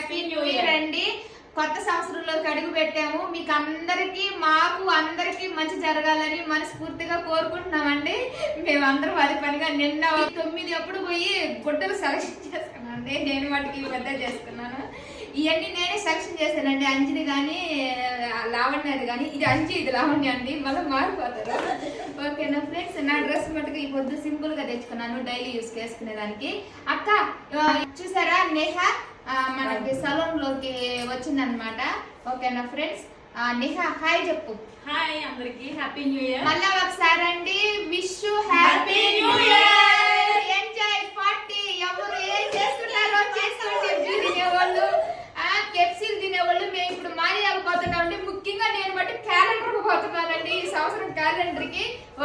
Happy new year అండి. కొత్త సంవత్సరంలోకి అడుగు పెట్టాము. మీకు అందరికి మాకు అందరికి మంచి జరగాలని మనస్ఫూర్తిగా కోరుకుంటున్నామండి. మేమందరం అది పనిగా నిన్న 9 అప్పుడు పోయి గుడ్డలు సెలక్షన్ చేసుకున్నాండి. నేను వాటికి పెద్ద చేసుకున్నాను. ఇవన్నీ నేనే సెలక్షన్ చేశానండి. అంజలి కానీ లావణ్యది కానీ, ఇది అంజి ఇది లావణ్య అండి, మళ్ళీ మారిపోతారు. ఓకేనా ఫ్రెండ్స్, నా డ్రెస్ మటుకు ఈ పొద్దు సింపుల్ గా తెచ్చుకున్నాను డైలీ యూస్ చేసుకునేదానికి. అక్క చూసారా, నేహ మనకి సలూన్ లోకి వచ్చిందనమాట. ఓకేనా ఫ్రెండ్స్, నేహ హాయ్ చెప్పు. హాయ్ అందరికి హ్యాపీ న్యూ ఇయర్. మళ్ళా ఒకసారి